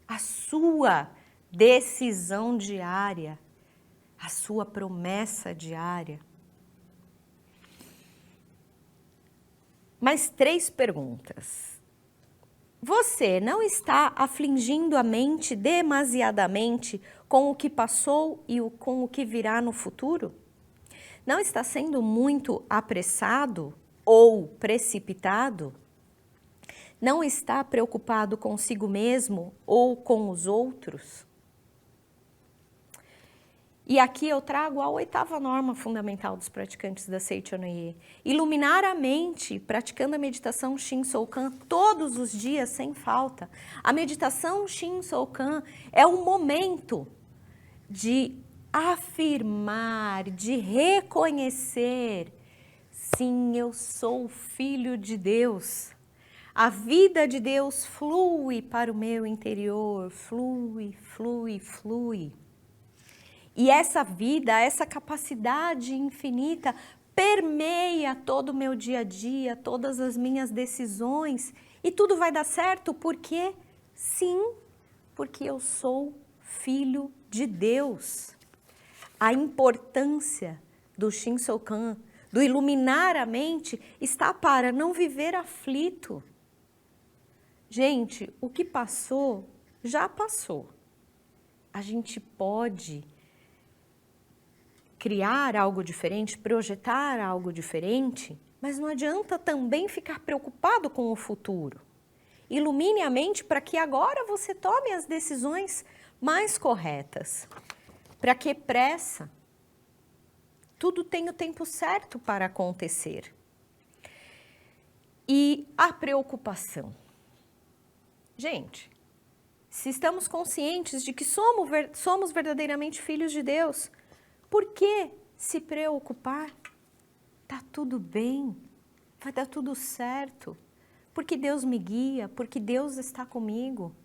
a sua decisão diária, a sua promessa diária. Mais 3 perguntas. Você não está afligindo a mente demasiadamente com o que passou e com o que virá no futuro? Não está sendo muito apressado ou precipitado? Não está preocupado consigo mesmo ou com os outros? E aqui eu trago a 8ª norma fundamental dos praticantes da Seichonaye: iluminar a mente praticando a meditação Shinsokan todos os dias sem falta. A meditação Shinsokan é um momento de afirmar, de reconhecer: sim, eu sou filho de Deus. A vida de Deus flui para o meu interior, flui, flui, flui. E essa vida, essa capacidade infinita permeia todo o meu dia a dia, todas as minhas decisões, e tudo vai dar certo porque, sim, porque eu sou filho de Deus. A importância do Shinsokan, do iluminar a mente, está para não viver aflito. Gente, o que passou, já passou. A gente pode criar algo diferente, projetar algo diferente, mas não adianta também ficar preocupado com o futuro. Ilumine a mente para que agora você tome as decisões mais corretas. Para que pressa? Tudo tem o tempo certo para acontecer. E a preocupação. Gente, se estamos conscientes de que somos verdadeiramente filhos de Deus, por que se preocupar? Tá tudo bem, vai dar tudo certo, porque Deus me guia, porque Deus está comigo,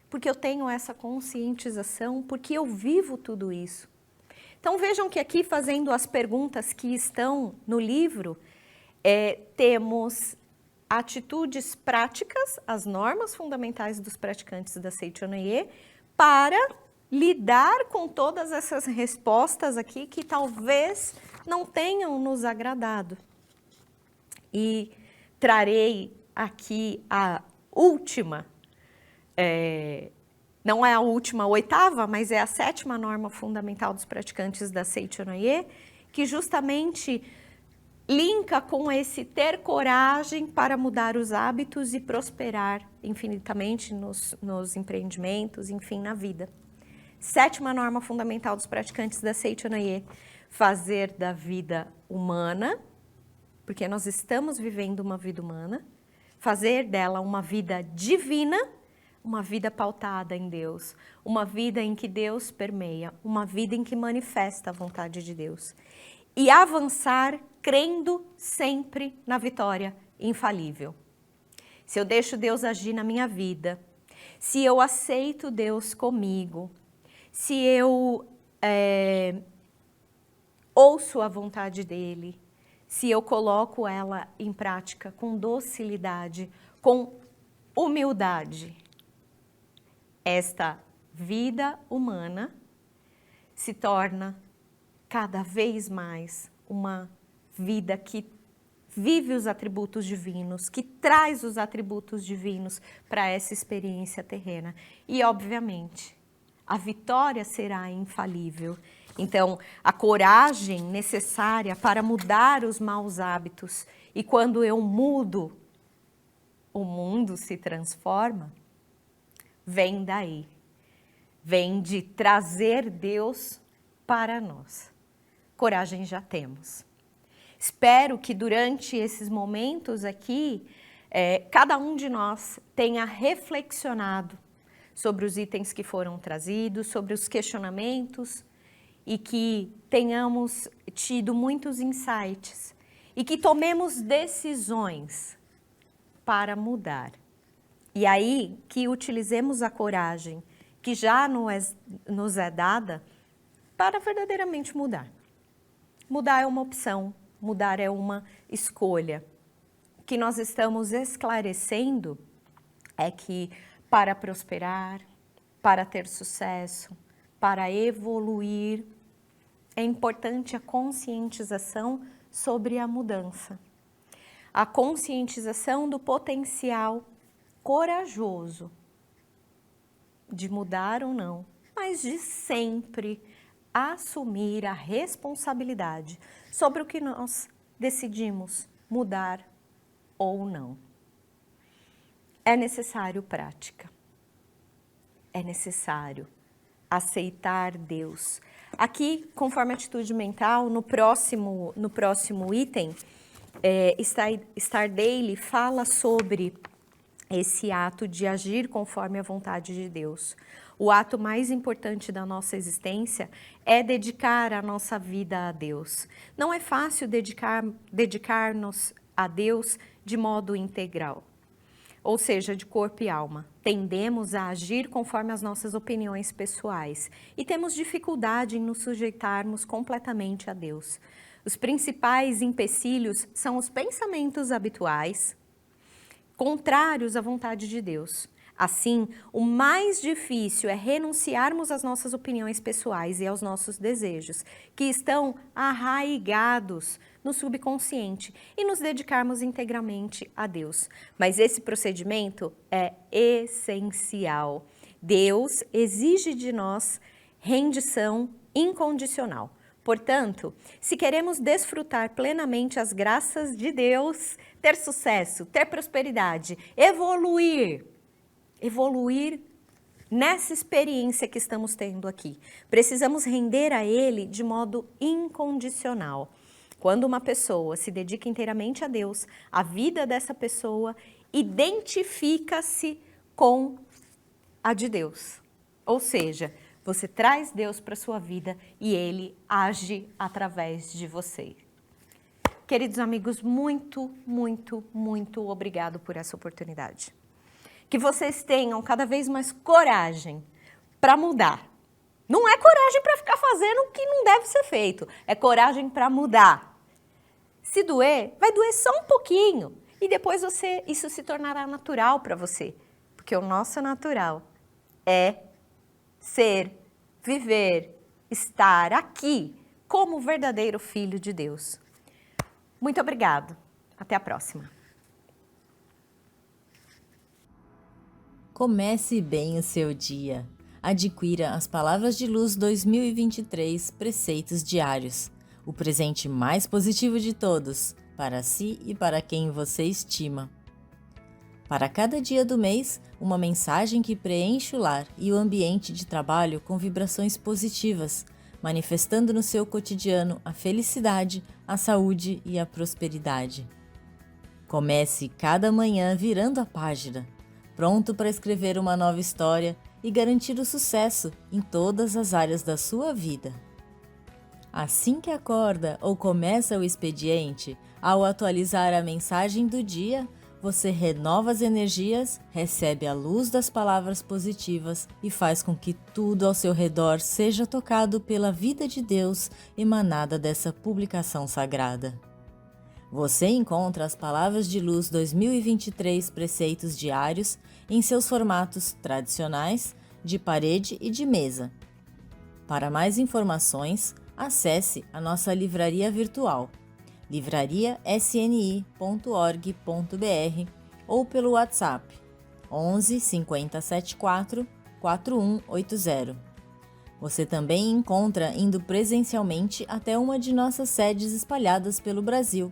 porque eu tenho essa conscientização, porque eu vivo tudo isso. Então vejam que aqui, fazendo as perguntas que estão no livro, temos atitudes práticas, as normas fundamentais dos praticantes da Seichonoye, para lidar com todas essas respostas aqui que talvez não tenham nos agradado. E trarei aqui a última, não é a última, a oitava, mas é a 7ª norma fundamental dos praticantes da Seichonoye, que justamente linka com esse ter coragem para mudar os hábitos e prosperar infinitamente nos empreendimentos, enfim, na vida. 7ª norma fundamental dos praticantes da Seichonoye, fazer da vida humana, porque nós estamos vivendo uma vida humana, fazer dela uma vida divina, uma vida pautada em Deus, uma vida em que Deus permeia, uma vida em que manifesta a vontade de Deus. E avançar crendo sempre na vitória infalível. Se eu deixo Deus agir na minha vida, se eu aceito Deus comigo, se eu ouço a vontade dEle, se eu coloco ela em prática com docilidade, com humildade, esta vida humana se torna cada vez mais uma vida que vive os atributos divinos, que traz os atributos divinos para essa experiência terrena. E, obviamente, a vitória será infalível. Então, a coragem necessária para mudar os maus hábitos, e quando eu mudo, o mundo se transforma, vem daí. Vem de trazer Deus para nós. Coragem já temos. Espero que durante esses momentos aqui, cada um de nós tenha reflexionado sobre os itens que foram trazidos, sobre os questionamentos, e que tenhamos tido muitos insights e que tomemos decisões para mudar. E aí que utilizemos a coragem que já nos é dada para verdadeiramente mudar. Mudar é uma opção, mudar é uma escolha. O que nós estamos esclarecendo é que para prosperar, para ter sucesso, para evoluir, é importante a conscientização sobre a mudança. A conscientização do potencial corajoso de mudar ou não, mas de sempre assumir a responsabilidade sobre o que nós decidimos mudar ou não. É necessário prática. É necessário aceitar Deus. Aqui, conforme a atitude mental, no próximo item, Star Daily fala sobre esse ato de agir conforme a vontade de Deus. O ato mais importante da nossa existência é dedicar a nossa vida a Deus. Não é fácil dedicar-nos a Deus de modo integral, ou seja, de corpo e alma. Tendemos a agir conforme as nossas opiniões pessoais e temos dificuldade em nos sujeitarmos completamente a Deus. Os principais empecilhos são os pensamentos habituais, contrários à vontade de Deus. Assim, o mais difícil é renunciarmos às nossas opiniões pessoais e aos nossos desejos, que estão arraigados no subconsciente e nos dedicarmos integralmente a Deus. Mas esse procedimento é essencial. Deus exige de nós rendição incondicional. Portanto, se queremos desfrutar plenamente as graças de Deus, ter sucesso, ter prosperidade, evoluir nessa experiência que estamos tendo aqui, precisamos render a Ele de modo incondicional. Quando uma pessoa se dedica inteiramente a Deus, a vida dessa pessoa identifica-se com a de Deus. Ou seja, você traz Deus para a sua vida e Ele age através de você. Queridos amigos, muito, muito, muito obrigado por essa oportunidade. Que vocês tenham cada vez mais coragem para mudar. Não é coragem para ficar fazendo o que não deve ser feito, é coragem para mudar. Se doer, vai doer só um pouquinho e depois isso se tornará natural para você, porque o nosso natural é ser, viver, estar aqui como o verdadeiro Filho de Deus. Muito obrigado. Até a próxima. Comece bem o seu dia. Adquira as Palavras de Luz 2023 Preceitos Diários, o presente mais positivo de todos, para si e para quem você estima. Para cada dia do mês, uma mensagem que preenche o lar e o ambiente de trabalho com vibrações positivas, manifestando no seu cotidiano a felicidade, a saúde e a prosperidade. Comece cada manhã virando a página, pronto para escrever uma nova história e garantir o sucesso em todas as áreas da sua vida. Assim que acorda ou começa o expediente, ao atualizar a mensagem do dia, você renova as energias, recebe a luz das palavras positivas e faz com que tudo ao seu redor seja tocado pela vida de Deus emanada dessa publicação sagrada. Você encontra as Palavras de Luz 2023 Preceitos Diários em seus formatos tradicionais, de parede e de mesa. Para mais informações, acesse a nossa livraria virtual, livrariasni.org.br ou pelo WhatsApp 11 50 74 4180. Você também encontra indo presencialmente até uma de nossas sedes espalhadas pelo Brasil.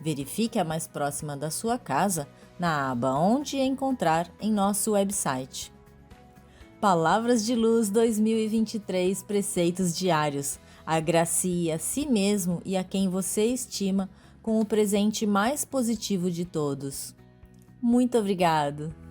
Verifique a mais próxima da sua casa na aba Onde Encontrar em nosso website. Palavras de Luz 2023 Preceitos Diários. Agracie a si mesmo e a quem você estima com o presente mais positivo de todos. Muito obrigado!